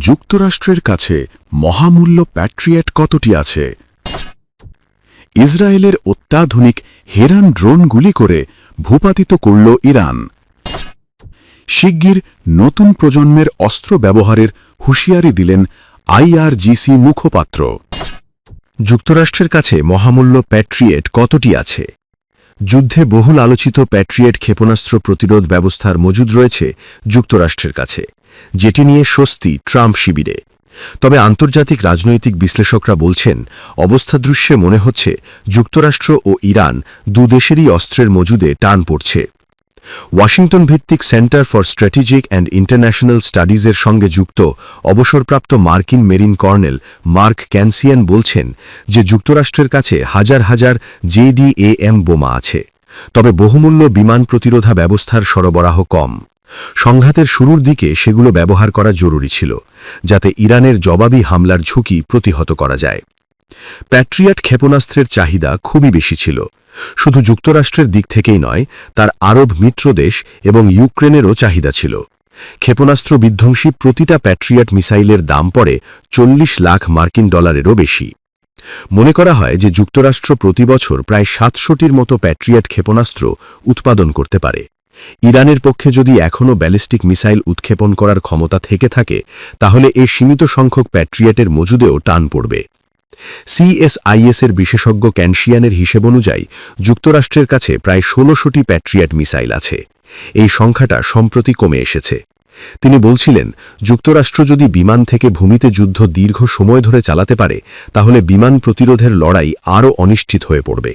যুক্তরাষ্ট্রের কাছে মহামূল্য প্যাট্রিয়েট কতটি আছে? ইসরায়েলের অত্যাধুনিক হেরান ড্রোন গুলি করে ভূপাতিত করল ইরান। শিগগির নতুন প্রজন্মের অস্ত্র ব্যবহারের হুঁশিয়ারি দিলেন আইআরজিসি মুখপাত্র। যুক্তরাষ্ট্রের কাছে মহামূল্য প্যাট্রিয়েট কতটি আছে? যুদ্ধে বহুল আলোচিত প্যাট্রিয়েট ক্ষেপণাস্ত্র প্রতিরোধ ব্যবস্থার মজুদ রয়েছে যুক্তরাষ্ট্রের কাছে, যেটি নিয়ে স্বস্তি ট্রাম্প শিবিরে। তবে আন্তর্জাতিক রাজনৈতিক বিশ্লেষকরা বলছেন, অবস্থাদৃশ্যে মনে হচ্ছে যুক্তরাষ্ট্র ও ইরান দুদেশেরই অস্ত্রের মজুদে টান পড়ছে। ওয়াশিংটন ভিত্তিক centre for strategic and international স্টাডিজের সঙ্গে যুক্ত অবসরপ্রাপ্ত মার্কিন মেরিন কর্নেল মার্ক ক্যানসিয়ান বলছেন যে যুক্তরাষ্ট্রের কাছে হাজার হাজার JDAM বোমা আছে, তবে বহুমূল্য বিমান প্রতিরোধা ব্যবস্থার সরবরাহ কম। সংঘাতের শুরুর দিকে সেগুলো ব্যবহার করা জরুরি ছিল, যাতে ইরানের জবাবি হামলার ঝুঁকি প্রতিহত করা যায়। প্যাট্রিয়ট ক্ষেপণাস্ত্রের চাহিদা খুবই বেশি ছিল, শুধু যুক্তরাষ্ট্রের দিক থেকেই নয়, তার আরব মিত্রদেশ এবং ইউক্রেনেরও চাহিদা ছিল। ক্ষেপণাস্ত্র বিধ্বংসী প্রতিটা প্যাট্রিয়ট মিসাইলের দাম পড়ে $40 লাখ বেশি। মনে করা হয় যে যুক্তরাষ্ট্র প্রতি বছর প্রায় 700টির মতো প্যাট্রিয়ট ক্ষেপণাস্ত্র উৎপাদন করতে পারে। ইরানের পক্ষে যদি এখনও ব্যালিস্টিক মিসাইল উৎক্ষেপণ করার ক্ষমতা থেকে থাকে, তাহলে এই সীমিত সংখ্যক প্যাট্রিয়টের মজুদেও টান পড়বে। CSIS-এর বিশেষজ্ঞ ক্যানসিয়ানের হিসেব অনুযায়ী যুক্তরাষ্ট্রের কাছে প্রায় 16টি প্যাট্রিয়ট মিসাইল আছে। এই সংখ্যাটা সম্প্রতি কমে এসেছে। তিনি বলছিলেন, যুক্তরাষ্ট্র যদি বিমান থেকে ভূমিতে যুদ্ধ দীর্ঘ সময় ধরে চালাতে পারে, তাহলে বিমান প্রতিরোধের লড়াই আরও অনিশ্চিত হয়ে পড়বে।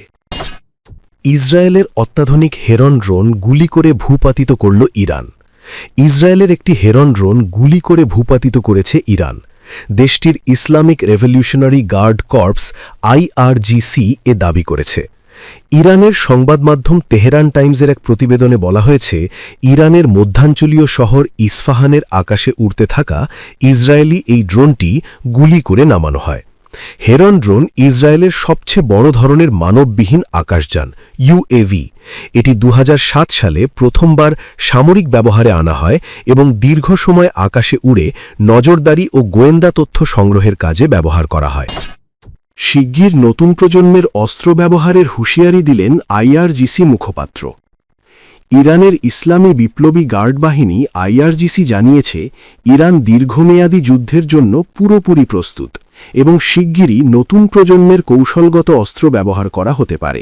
ইসরায়েলের অত্যাধুনিক হেরন ড্রোন গুলি করে ভূপাতিত করল ইরান। ইসরায়েলের একটি হেরন ড্রোন গুলি করে ভূপাতিত করেছে ইরান। দেশটির Islamic Revolutionary Guard Corps IRGC এ দাবি করেছে। ইরানের সংবাদ মাধ্যম তেহরান টাইমসের এক প্রতিবেদনে বলা হয়েছে, ইরানের মধ্যাঞ্চলীয় শহর ইস্ফাহানের আকাশে উড়তে থাকা ইসরায়েলি এই ড্রোনটি গুলি করে নামানো হয়। হেরন ড্রোন ইসরায়েলের সবচেয়ে বড় ধরনের মানববিহীন আকাশযান UAV। এটি 2007 সালে প্রথমবার সামরিক ব্যবহারে আনা হয় এবং দীর্ঘ সময় আকাশে উড়ে নজরদারি ও গোয়েন্দা তথ্য সংগ্রহের কাজে ব্যবহার করা হয়। শিগগির নতুন প্রজন্মের অস্ত্র ব্যবহারের হুঁশিয়ারি দিলেন IRGC মুখপাত্র। ইরানের ইসলামী বিপ্লবী গার্ড বাহিনী IRGC জানিয়েছে, ইরান দীর্ঘমেয়াদী যুদ্ধের জন্য পুরোপুরি প্রস্তুত এবং শিগগিরই নতুন প্রজন্মের কৌশলগত অস্ত্র ব্যবহার করা হতে পারে।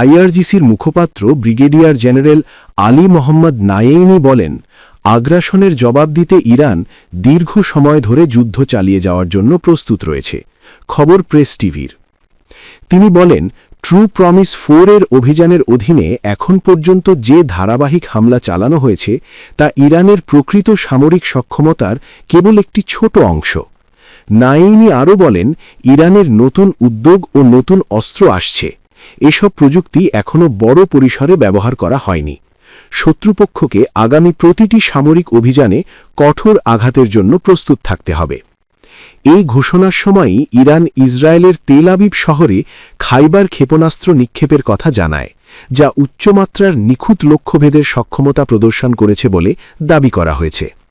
IRGCর মুখপাত্র ব্রিগেডিয়ার জেনারেল আলী মোহাম্মদ নায়েইনি বলেন, আগ্রাসনের জবাব দিতে ইরান দীর্ঘ সময় ধরে যুদ্ধ চালিয়ে যাওয়ার জন্য প্রস্তুত রয়েছে। খবর প্রেস টিভির। তিনি বলেন, ট্রু প্রমিস 4 এর অভিযানের অধীনে এখন পর্যন্ত যে ধারাবাহিক হামলা চালানো হয়েছে, তা ইরানের প্রকৃত সামরিক সক্ষমতার কেবল একটি ছোট অংশ। নায়েইনি আরও বলেন, ইরানের নতুন উদ্যোগ ও নতুন অস্ত্র আসছে। এসব প্রযুক্তি এখনও বড় পরিসরে ব্যবহার করা হয়নি। শত্রুপক্ষকে আগামী প্রতিটি সামরিক অভিযানে কঠোর আঘাতের জন্য প্রস্তুত থাকতে হবে। এই ঘোষণার সময়ই ইরান ইসরায়েলের তেল আবিব শহরে খাইবার ক্ষেপণাস্ত্র নিক্ষেপের কথা জানায়, যা উচ্চমাত্রার নিখুঁত লক্ষ্যভেদের সক্ষমতা প্রদর্শন করেছে বলে দাবি করা হয়েছে।